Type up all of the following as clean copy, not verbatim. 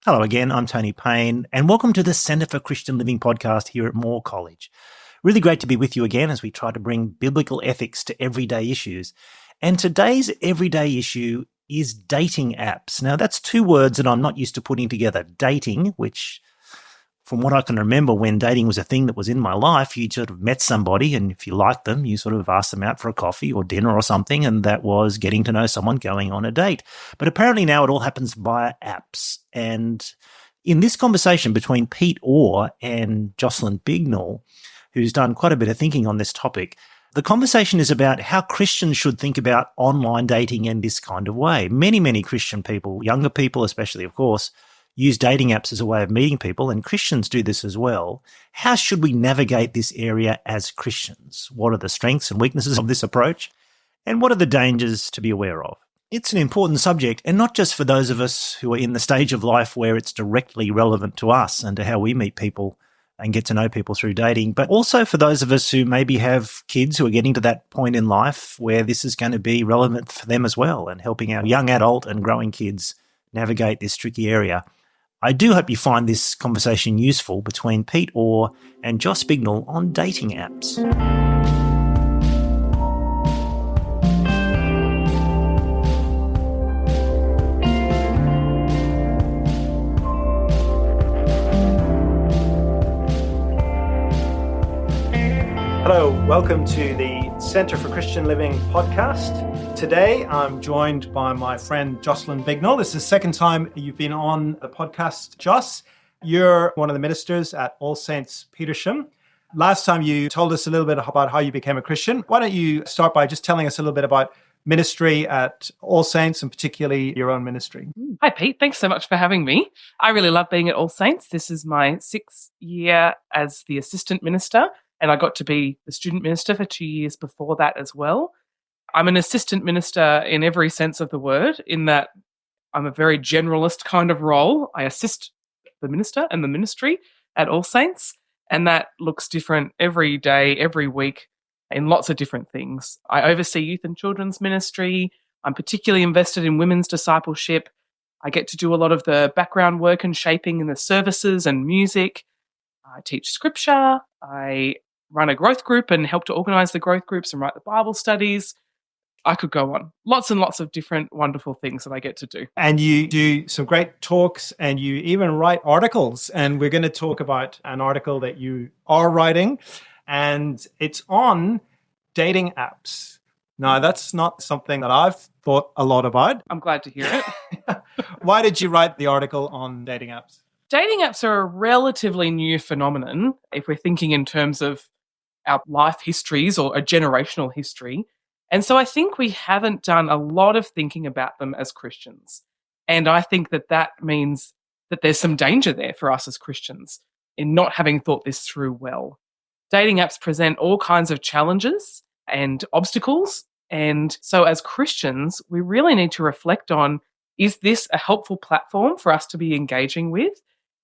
Hello again, I'm Tony Payne, and welcome to the Centre for Christian Living podcast here at Moore College. Really great to be with you again as we try to bring biblical ethics to everyday issues. And today's everyday issue is dating apps. Now, that's two words that I'm not used to putting together. Dating, which from what I can remember when dating was a thing that was in my life, you sort of met somebody and if you liked them, you sort of asked them out for a coffee or dinner or something, and that was getting to know someone, going on a date. But apparently now it all happens via apps. And in this conversation between Pete Orr and Jocelyn Bignill, who's done quite a bit of thinking on this topic, the conversation is about how Christians should think about online dating in this kind of way. Many Christian people, younger people especially, of course, use dating apps as a way of meeting people, and Christians do this as well. How should we navigate this area as Christians? What are the strengths and weaknesses of this approach? And what are the dangers to be aware of? It's an important subject, and not just for those of us who are in the stage of life where it's directly relevant to us and to how we meet people and get to know people through dating, but also for those of us who maybe have kids who are getting to that point in life where this is going to be relevant for them as well, and helping our young adult and growing kids navigate this tricky area. I do hope you find this conversation useful between Pete Orr and Joss Bignill on dating apps. Hello, welcome to the Centre for Christian Living podcast. Today, I'm joined by my friend Jocelyn Bignill. This is the second time you've been on the podcast, Joss. You're one of the ministers at All Saints Petersham. Last time you told us a little bit about how you became a Christian. Why don't you start by just telling us a little bit about ministry at All Saints and particularly your own ministry? Hi, Pete. Thanks so much for having me. I really love being at All Saints. This is my 6th year as the assistant minister, and I got to be the student minister for 2 years before that as well. I'm an assistant minister in every sense of the word, in that I'm a very generalist kind of role. I assist the minister and the ministry at All Saints, and that looks different every day, every week, in lots of different things. I oversee youth and children's ministry. I'm particularly invested in women's discipleship. I get to do a lot of the background work and shaping in the services and music. I teach scripture. I run a growth group and help to organise the growth groups and write the Bible studies. I could go on. Lots and lots of different wonderful things that I get to do. And you do some great talks and you even write articles. And we're going to talk about an article that you are writing, and it's on dating apps. Now, that's not something that I've thought a lot about. I'm glad to hear it. Why did you write the article on dating apps? Dating apps are a relatively new phenomenon if we're thinking in terms of our life histories or a generational history. And so I think we haven't done a lot of thinking about them as Christians. And I think that means that there's some danger there for us as Christians in not having thought this through well. Dating apps present all kinds of challenges and obstacles. And so as Christians, we really need to reflect on, is this a helpful platform for us to be engaging with?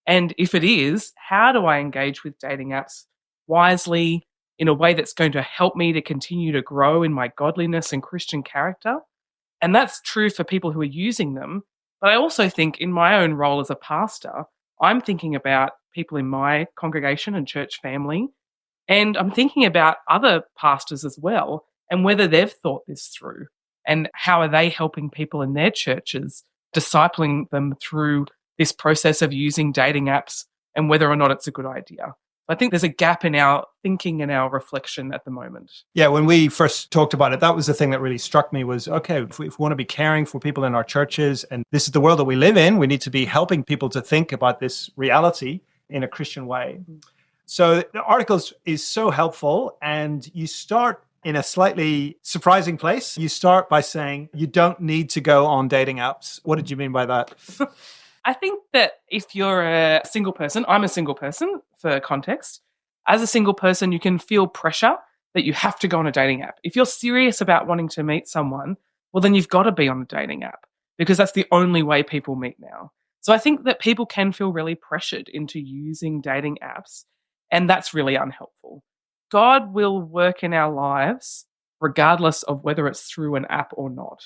And if it is, how do I engage with dating apps wisely, in a way that's going to help me to continue to grow in my godliness and Christian character? And that's true for people who are using them. But I also think in my own role as a pastor, I'm thinking about people in my congregation and church family, and I'm thinking about other pastors as well, and whether they've thought this through, and how are they helping people in their churches, discipling them through this process of using dating apps, and whether or not it's a good idea. I think there's a gap in our thinking and our reflection at the moment. Yeah, when we first talked about it, that was the thing that really struck me was, okay, if we want to be caring for people in our churches, and this is the world that we live in, we need to be helping people to think about this reality in a Christian way. So the article is so helpful, and you start in a slightly surprising place. You start by saying you don't need to go on dating apps. What did you mean by that? I think that if you're a single person, I'm a single person for context, as a single person, you can feel pressure that you have to go on a dating app. If you're serious about wanting to meet someone, well, then you've got to be on a dating app because that's the only way people meet now. So I think that people can feel really pressured into using dating apps, and that's really unhelpful. God will work in our lives regardless of whether it's through an app or not.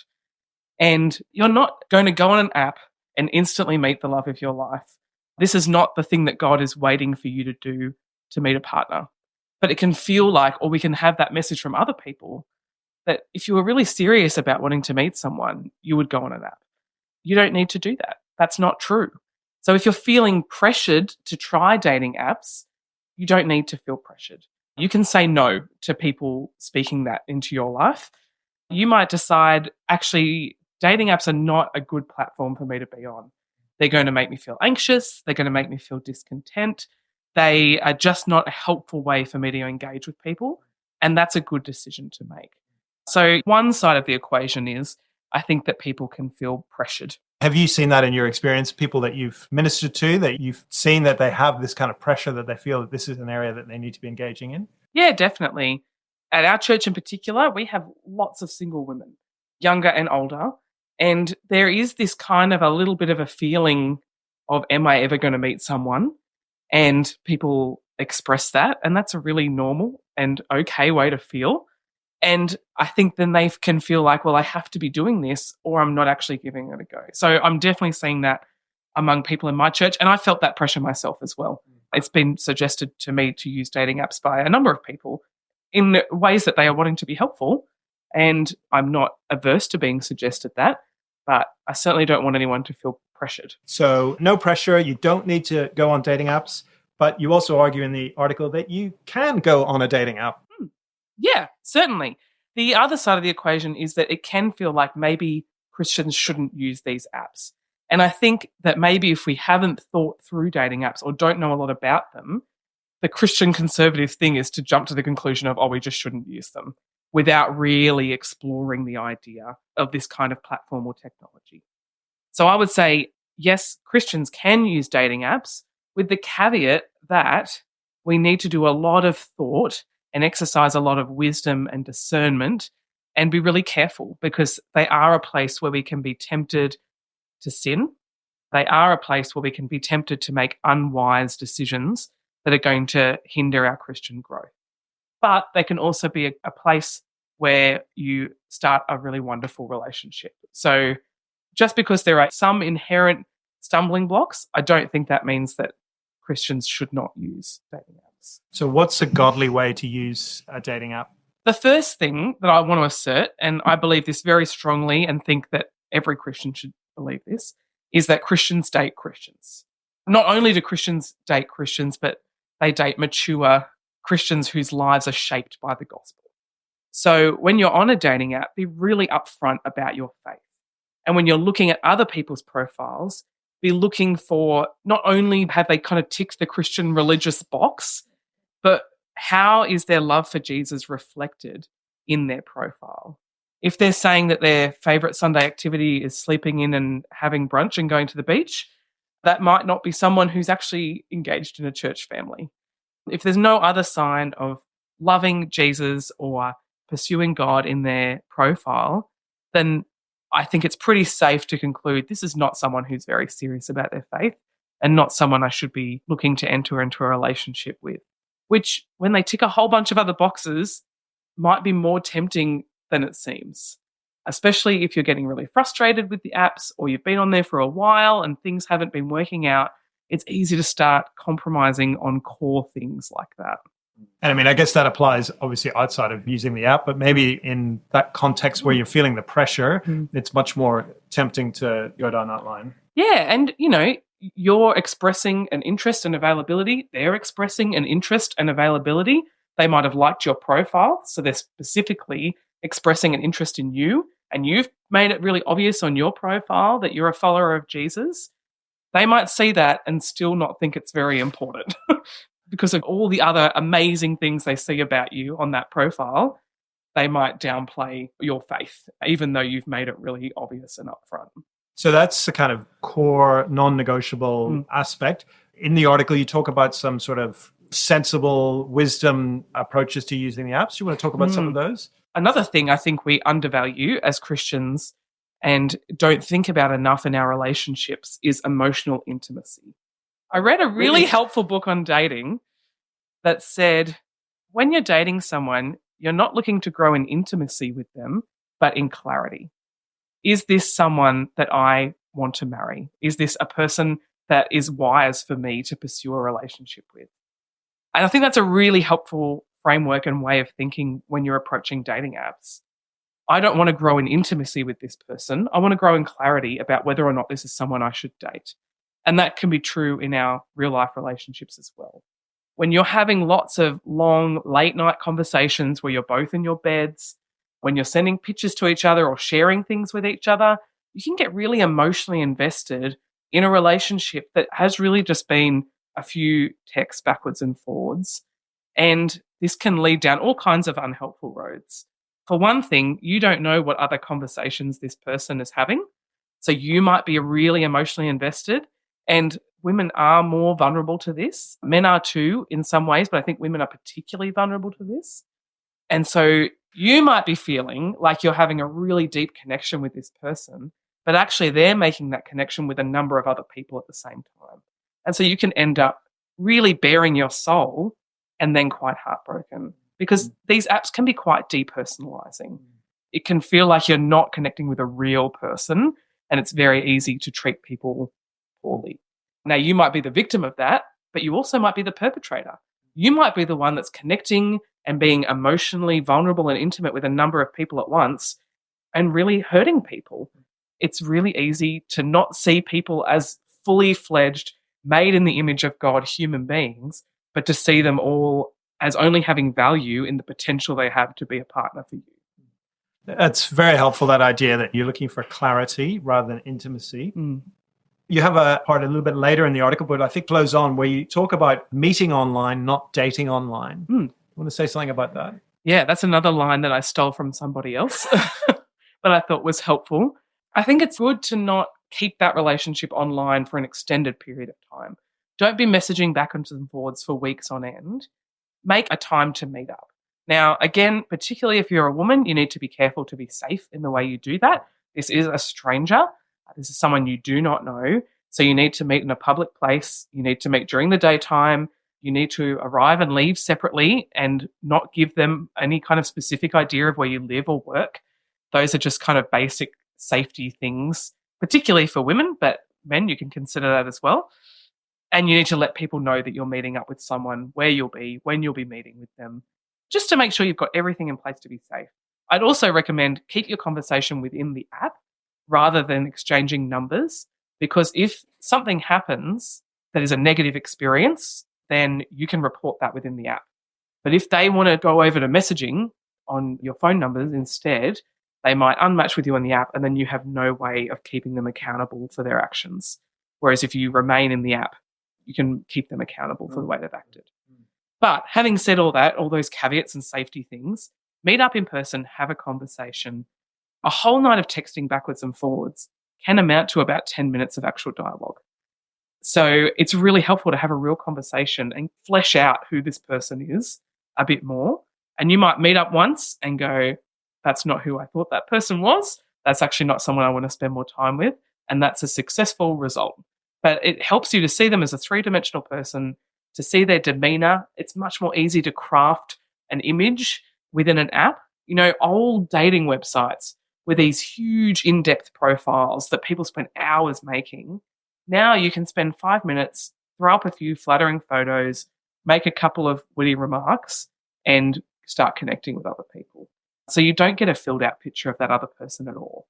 And you're not going to go on an app and instantly meet the love of your life. This is not the thing that God is waiting for you to do to meet a partner. But it can feel like, or we can have that message from other people, that if you were really serious about wanting to meet someone, you would go on an app. You don't need to do that. That's not true. So if you're feeling pressured to try dating apps, you don't need to feel pressured. You can say no to people speaking that into your life. You might decide, actually, dating apps are not a good platform for me to be on. They're going to make me feel anxious. They're going to make me feel discontent. They are just not a helpful way for me to engage with people. And that's a good decision to make. So one side of the equation is, I think that people can feel pressured. Have you seen that in your experience, people that you've ministered to, that you've seen that they have this kind of pressure, that they feel that this is an area that they need to be engaging in? Yeah, definitely. At our church in particular, we have lots of single women, younger and older. And there is this kind of a little bit of a feeling of, am I ever going to meet someone? And people express that. And that's a really normal and okay way to feel. And I think then they can feel like, well, I have to be doing this or I'm not actually giving it a go. So I'm definitely seeing that among people in my church. And I felt that pressure myself as well. It's been suggested to me to use dating apps by a number of people in ways that they are wanting to be helpful. And I'm not averse to being suggested that, but I certainly don't want anyone to feel pressured. So no pressure. You don't need to go on dating apps, but you also argue in the article that you can go on a dating app. Yeah, certainly. The other side of the equation is that it can feel like maybe Christians shouldn't use these apps. And I think that maybe if we haven't thought through dating apps or don't know a lot about them, the Christian conservative thing is to jump to the conclusion of, oh, we just shouldn't use them without really exploring the idea of this kind of platform or technology. So I would say, yes, Christians can use dating apps with the caveat that we need to do a lot of thought and exercise a lot of wisdom and discernment and be really careful, because they are a place where we can be tempted to sin. They are a place where we can be tempted to make unwise decisions that are going to hinder our Christian growth. But they can also be a place where you start a really wonderful relationship. So just because there are some inherent stumbling blocks, I don't think that means that Christians should not use dating apps. So what's a godly way to use a dating app? The first thing that I want to assert, and I believe this very strongly and think that every Christian should believe this, is that Christians date Christians. Not only do Christians date Christians, but they date mature Christians whose lives are shaped by the gospel. So when you're on a dating app, be really upfront about your faith. And when you're looking at other people's profiles, be looking for not only have they kind of ticked the Christian religious box, but how is their love for Jesus reflected in their profile? If they're saying that their favorite Sunday activity is sleeping in and having brunch and going to the beach, that might not be someone who's actually engaged in a church family. If there's no other sign of loving Jesus or pursuing God in their profile, then I think it's pretty safe to conclude this is not someone who's very serious about their faith and not someone I should be looking to enter into a relationship with, which when they tick a whole bunch of other boxes might be more tempting than it seems, especially if you're getting really frustrated with the apps or you've been on there for a while and things haven't been working out. It's easy to start compromising on core things like that. And I mean, I guess that applies obviously outside of using the app, but maybe in that context where you're feeling the pressure, it's much more tempting to go down that line. Yeah. And, you know, you're expressing an interest and availability. They're expressing an interest and availability. They might have liked your profile, so they're specifically expressing an interest in you, and you've made it really obvious on your profile that you're a follower of Jesus. They might see that and still not think it's very important because of all the other amazing things they see about you on that profile. They might downplay your faith, even though you've made it really obvious and upfront. So that's the kind of core non-negotiable aspect. In the article, you talk about some sort of sensible wisdom approaches to using the apps. Do you want to talk about some of those? Another thing I think we undervalue as Christians and don't think about enough in our relationships is emotional intimacy. I read a really helpful book on dating that said, when you're dating someone, you're not looking to grow in intimacy with them, but in clarity. Is this someone that I want to marry? Is this a person that is wise for me to pursue a relationship with? And I think that's a really helpful framework and way of thinking when you're approaching dating apps. I don't want to grow in intimacy with this person. I want to grow in clarity about whether or not this is someone I should date. And that can be true in our real life relationships as well. When you're having lots of long late night conversations where you're both in your beds, when you're sending pictures to each other or sharing things with each other, you can get really emotionally invested in a relationship that has really just been a few texts backwards and forwards. And this can lead down all kinds of unhelpful roads. For one thing, you don't know what other conversations this person is having. So you might be really emotionally invested, and women are more vulnerable to this. Men are too in some ways, but I think women are particularly vulnerable to this. And so you might be feeling like you're having a really deep connection with this person, but actually they're making that connection with a number of other people at the same time. And so you can end up really bearing your soul and then quite heartbroken, because these apps can be quite depersonalizing. It can feel like you're not connecting with a real person, and it's very easy to treat people poorly. Now, you might be the victim of that, but you also might be the perpetrator. You might be the one that's connecting and being emotionally vulnerable and intimate with a number of people at once and really hurting people. It's really easy to not see people as fully fledged, made in the image of God human beings, but to see them all as only having value in the potential they have to be a partner for you. That's very helpful, that idea that you're looking for clarity rather than intimacy. You have a part a little bit later in the article, but I think flows on, where you talk about meeting online, not dating online. You want to say something about that? Yeah, that's another line that I stole from somebody else, but I thought was helpful. I think it's good to not keep that relationship online for an extended period of time. Don't be messaging backwards and forwards for weeks on end. Make a time to meet up. Now, again, particularly if you're a woman, you need to be careful to be safe in the way you do that. This is a stranger. This is someone you do not know. So you need to meet in a public place. You need to meet during the daytime. You need to arrive and leave separately and not give them any kind of specific idea of where you live or work. Those are just kind of basic safety things, particularly for women, but men, you can consider that as well. And you need to let people know that you're meeting up with someone, where you'll be, when you'll be meeting with them, just to make sure you've got everything in place to be safe. I'd also recommend keep your conversation within the app rather than exchanging numbers, because if something happens that is a negative experience, then you can report that within the app. But if they want to go over to messaging on your phone numbers instead, they might unmatch with you on the app, and then you have no way of keeping them accountable for their actions. Whereas if you remain in the app, you can keep them accountable for the way they've acted. But having said all that, all those caveats and safety things, meet up in person, have a conversation. A whole night of texting backwards and forwards can amount to about 10 minutes of actual dialogue. So it's really helpful to have a real conversation and flesh out who this person is a bit more. And you might meet up once and go, that's not who I thought that person was. That's actually not someone I want to spend more time with. And that's a successful result. But it helps you to see them as a three-dimensional person, to see their demeanor. It's much more easy to craft an image within an app. You know, old dating websites with these huge in-depth profiles that people spend hours making. Now you can spend 5 minutes, throw up a few flattering photos, make a couple of witty remarks, and start connecting with other people. So you don't get a filled out picture of that other person at all.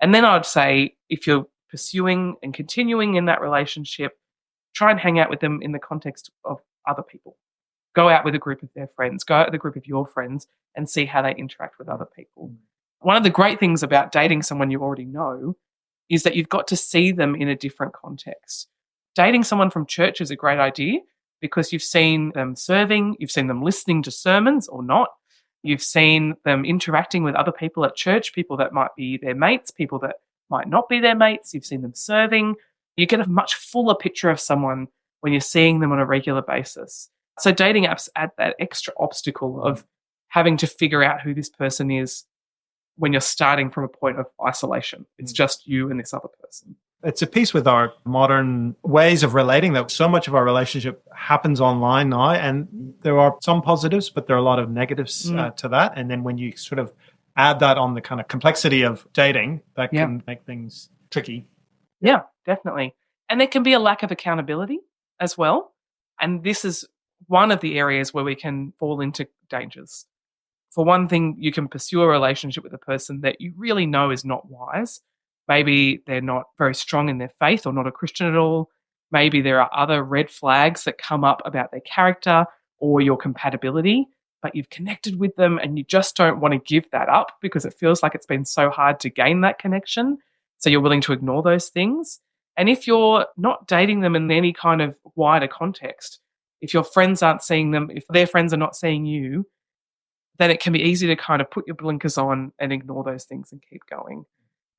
And then I'd say if you're pursuing and continuing in that relationship, try and hang out with them in the context of other people. Go out with a group of their friends, go out with a group of your friends and see how they interact with other people. One of the great things about dating someone you already know is that you've got to see them in a different context. Dating someone from church is a great idea because you've seen them serving, you've seen them listening to sermons or not, you've seen them interacting with other people at church, people that might be their mates, people that might not be their mates, you've seen them serving. You get a much fuller picture of someone when you're seeing them on a regular basis. So dating apps add that extra obstacle of having to figure out who this person is when you're starting from a point of isolation. It's just you and this other person. It's a piece with our modern ways of relating that so much of our relationship happens online now, and there are some positives, but there are a lot of negatives to that. And then when you sort of add that on the kind of complexity of dating, that can make things tricky. Yeah, definitely. And there can be a lack of accountability as well. And this is one of the areas where we can fall into dangers. For one thing, you can pursue a relationship with a person that you really know is not wise. Maybe they're not very strong in their faith or not a Christian at all. Maybe there are other red flags that come up about their character or your compatibility, but you've connected with them and you just don't want to give that up because it feels like it's been so hard to gain that connection. So you're willing to ignore those things. And if you're not dating them in any kind of wider context, if your friends aren't seeing them, if their friends are not seeing you, then it can be easy to kind of put your blinkers on and ignore those things and keep going.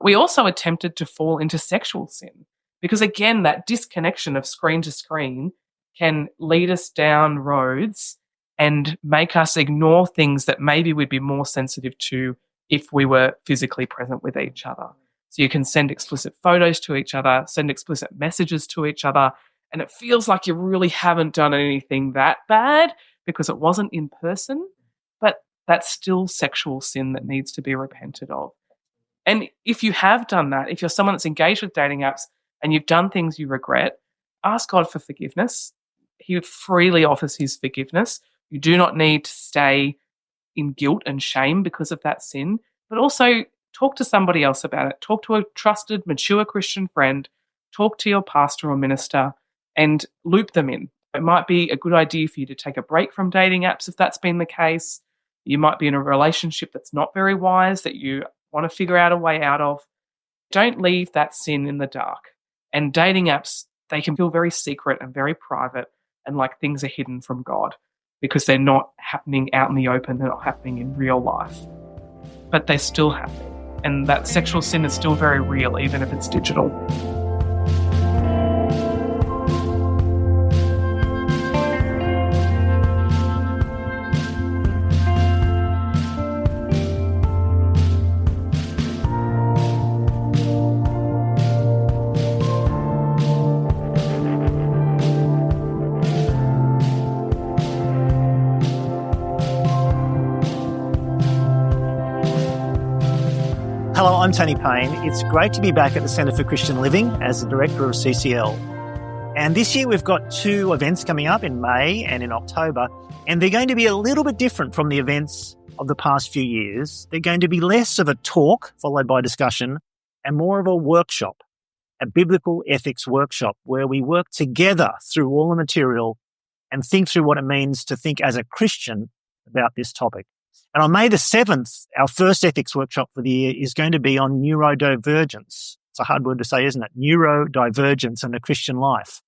We also are tempted to fall into sexual sin because, again, that disconnection of screen to screen can lead us down roads and make us ignore things that maybe we'd be more sensitive to if we were physically present with each other. So you can send explicit photos to each other, send explicit messages to each other, and it feels like you really haven't done anything that bad because it wasn't in person, but that's still sexual sin that needs to be repented of. And if you have done that, if you're someone that's engaged with dating apps and you've done things you regret, ask God for forgiveness. He freely offers his forgiveness. You do not need to stay in guilt and shame because of that sin, but also talk to somebody else about it. Talk to a trusted, mature Christian friend. Talk to your pastor or minister and loop them in. It might be a good idea for you to take a break from dating apps if that's been the case. You might be in a relationship that's not very wise that you want to figure out a way out of. Don't leave that sin in the dark. And dating apps, they can feel very secret and very private and like things are hidden from God because they're not happening out in the open. They're not happening in real life. But they're still happening. And that sexual sin is still very real, even if it's digital. Hello, I'm Tony Payne. It's great to be back at the Centre for Christian Living as the Director of CCL. And this year we've got 2 events coming up in May and in October, and they're going to be a little bit different from the events of the past few years. They're going to be less of a talk followed by discussion and more of a workshop, a biblical ethics workshop where we work together through all the material and think through what it means to think as a Christian about this topic. And on May the 7th, our first ethics workshop for the year is going to be on neurodivergence. It's a hard word to say, isn't it? Neurodivergence in the Christian life.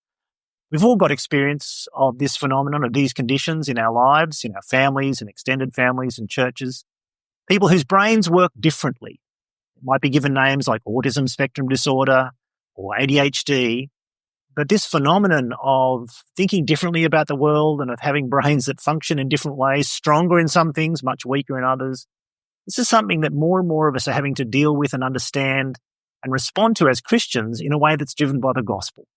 We've all got experience of this phenomenon, of these conditions in our lives, in our families and extended families and churches. People whose brains work differently. It might be given names like autism spectrum disorder or ADHD. But this phenomenon of thinking differently about the world and of having brains that function in different ways, stronger in some things, much weaker in others, this is something that more and more of us are having to deal with and understand and respond to as Christians in a way that's driven by the gospel.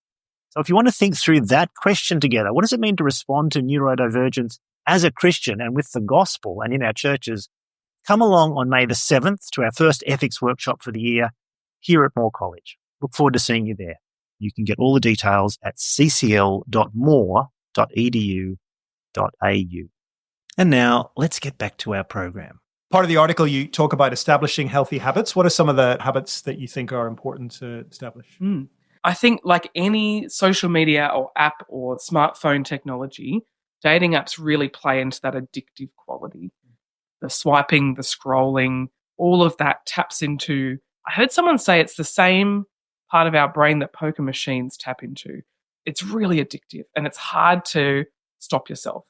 So if you want to think through that question together, what does it mean to respond to neurodivergence as a Christian and with the gospel and in our churches, come along on May the 7th to our first ethics workshop for the year here at Moore College. Look forward to seeing you there. You can get all the details at ccl.moore.edu.au. And now let's get back to our program. Part of the article, you talk about establishing healthy habits. What are some of the habits that you think are important to establish? I think like any social media or app or smartphone technology, dating apps really play into that addictive quality. The swiping, the scrolling, all of that taps into, I heard someone say it's the same part of our brain that poker machines tap into. It's really addictive and it's hard to stop yourself.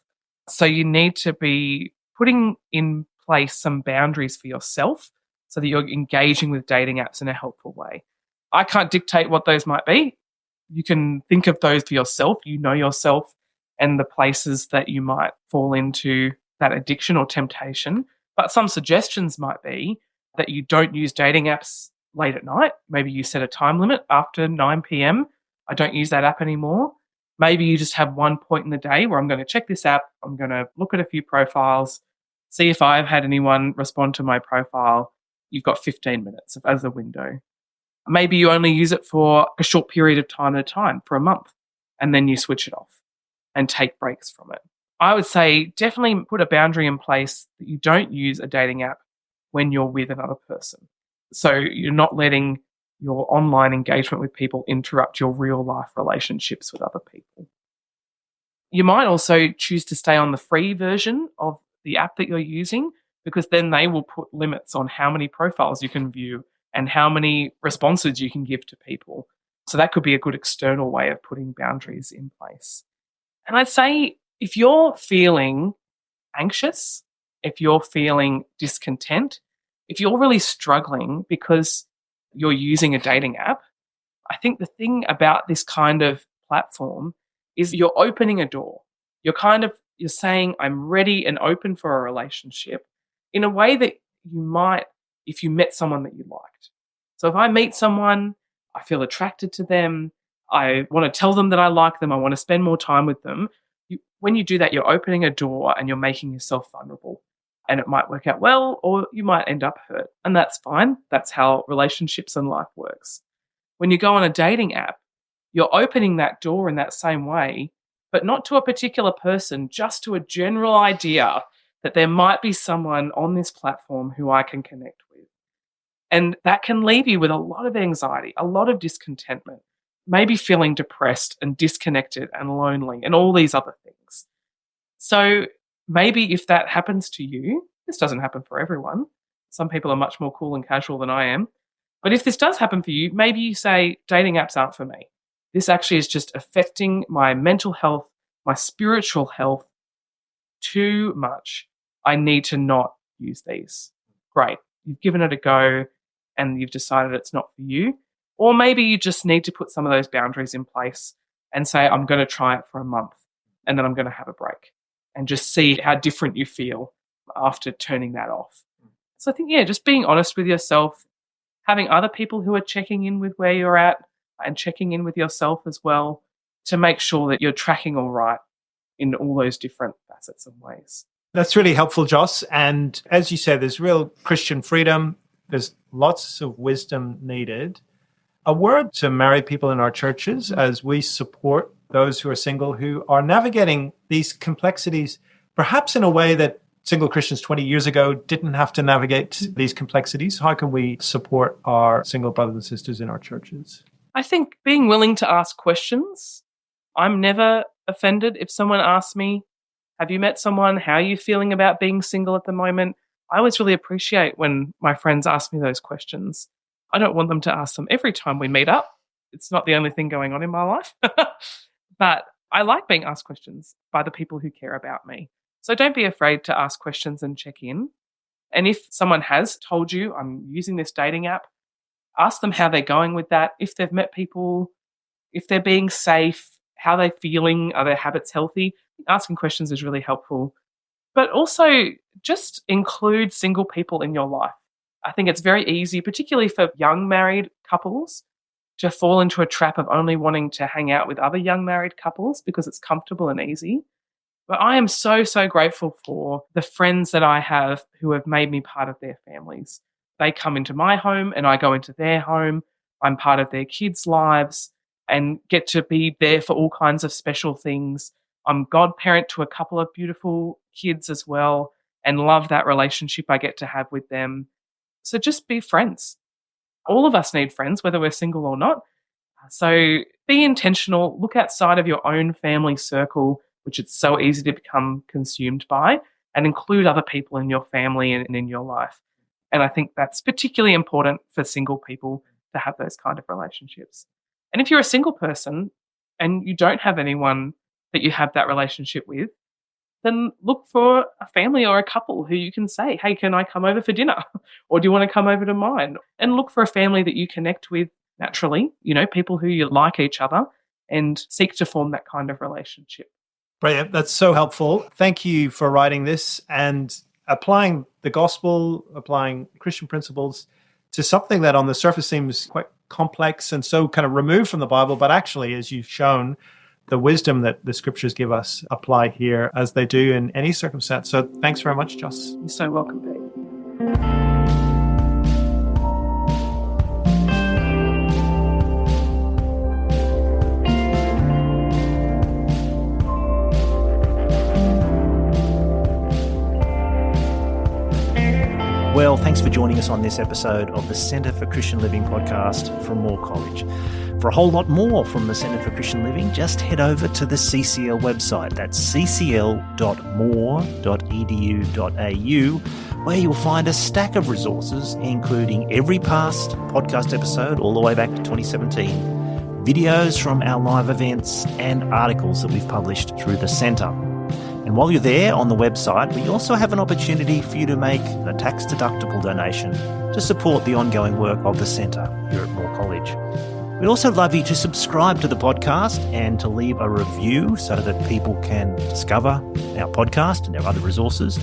So you need to be putting in place some boundaries for yourself so that you're engaging with dating apps in a helpful way. I can't dictate what those might be. You can think of those for yourself. You know yourself and the places that you might fall into that addiction or temptation. But some suggestions might be that you don't use dating apps late at night. Maybe you set a time limit after 9 p.m. I don't use that app anymore. Maybe you just have one point in the day where I'm going to check this app. I'm going to look at a few profiles, see if I've had anyone respond to my profile. You've got 15 minutes as a window. Maybe you only use it for a short period of time at a time, for a month, and then you switch it off and take breaks from it. I would say definitely put a boundary in place that you don't use a dating app when you're with another person. So you're not letting your online engagement with people interrupt your real life relationships with other people. You might also choose to stay on the free version of the app that you're using, because then they will put limits on how many profiles you can view and how many responses you can give to people. So that could be a good external way of putting boundaries in place. And I'd say if you're feeling anxious, if you're feeling discontent, if you're really struggling because you're using a dating app, I think the thing about this kind of platform is you're opening a door. You're saying, I'm ready and open for a relationship in a way that you might if you met someone that you liked. So if I meet someone, I feel attracted to them, I want to tell them that I like them, I want to spend more time with them. When you do that, you're opening a door and you're making yourself vulnerable. And it might work out well, or you might end up hurt. And that's fine. That's how relationships and life works. When you go on a dating app, you're opening that door in that same way, but not to a particular person, just to a general idea that there might be someone on this platform who I can connect with. And that can leave you with a lot of anxiety, a lot of discontentment, maybe feeling depressed and disconnected and lonely and all these other things. So maybe if that happens to you, this doesn't happen for everyone. Some people are much more cool and casual than I am. But if this does happen for you, maybe you say, dating apps aren't for me. This actually is just affecting my mental health, my spiritual health too much. I need to not use these. Great. You've given it a go and you've decided it's not for you. Or maybe you just need to put some of those boundaries in place and say, I'm going to try it for a month and then I'm going to have a break and just see how different you feel after turning that off. So I think, just being honest with yourself, having other people who are checking in with where you're at and checking in with yourself as well to make sure that you're tracking all right in all those different facets and ways. That's really helpful, Joss. And as you said, there's real Christian freedom. There's lots of wisdom needed. A word to married people in our churches as we support those who are single who are navigating these complexities, perhaps in a way that single Christians 20 years ago didn't have to navigate these complexities. How can we support our single brothers and sisters in our churches? I think being willing to ask questions. I'm never offended if someone asks me, have you met someone? How are you feeling about being single at the moment? I always really appreciate when my friends ask me those questions. I don't want them to ask them every time we meet up. It's not the only thing going on in my life. But I like being asked questions by the people who care about me. So don't be afraid to ask questions and check in. And if someone has told you, I'm using this dating app, ask them how they're going with that, if they've met people, if they're being safe, how they're feeling, are their habits healthy? Asking questions is really helpful. But also just include single people in your life. I think it's very easy, particularly for young married couples, to fall into a trap of only wanting to hang out with other young married couples because it's comfortable and easy. But I am so, so grateful for the friends that I have who have made me part of their families. They come into my home and I go into their home. I'm part of their kids' lives and get to be there for all kinds of special things. I'm godparent to a couple of beautiful kids as well and love that relationship I get to have with them. So just be friends. All of us need friends, whether we're single or not. So be intentional. Look outside of your own family circle, which it's so easy to become consumed by, and include other people in your family and in your life. And I think that's particularly important for single people to have those kind of relationships. And if you're a single person and you don't have anyone that you have that relationship with, then look for a family or a couple who you can say, hey, can I come over for dinner? Or do you want to come over to mine? And look for a family that you connect with naturally, people who you like each other, and seek to form that kind of relationship. Brilliant. That's so helpful. Thank you for writing this and applying the gospel, applying Christian principles to something that on the surface seems quite complex and so kind of removed from the Bible, but actually, as you've shown, the wisdom that the scriptures give us apply here as they do in any circumstance. So thanks very much, Joss. You're so welcome, Pete. well, thanks for joining us on this episode of the Centre for Christian Living podcast from Moore College. For a whole lot more from the Centre for Christian Living, just head over to the CCL website. That's ccl.moore.edu.au, where you'll find a stack of resources, including every past podcast episode all the way back to 2017, videos from our live events, and articles that we've published through the Centre. And while you're there on the website, we also have an opportunity for you to make a tax-deductible donation to support the ongoing work of the Centre here at Moore College. We'd also love you to subscribe to the podcast and to leave a review so that people can discover our podcast and our other resources.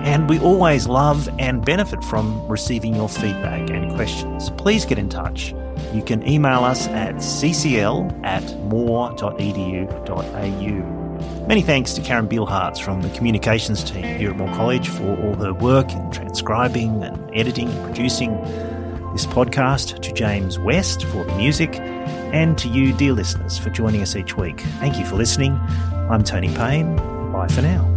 And we always love and benefit from receiving your feedback and questions. Please get in touch. You can email us at ccl@moore.edu.au. Many thanks to Karen Bielhartz from the communications team here at Moore College for all her work in transcribing and editing and producing this podcast, to James West for the music, and to you, dear listeners, for joining us each week. Thank you for listening. I'm Tony Payne. Bye for now.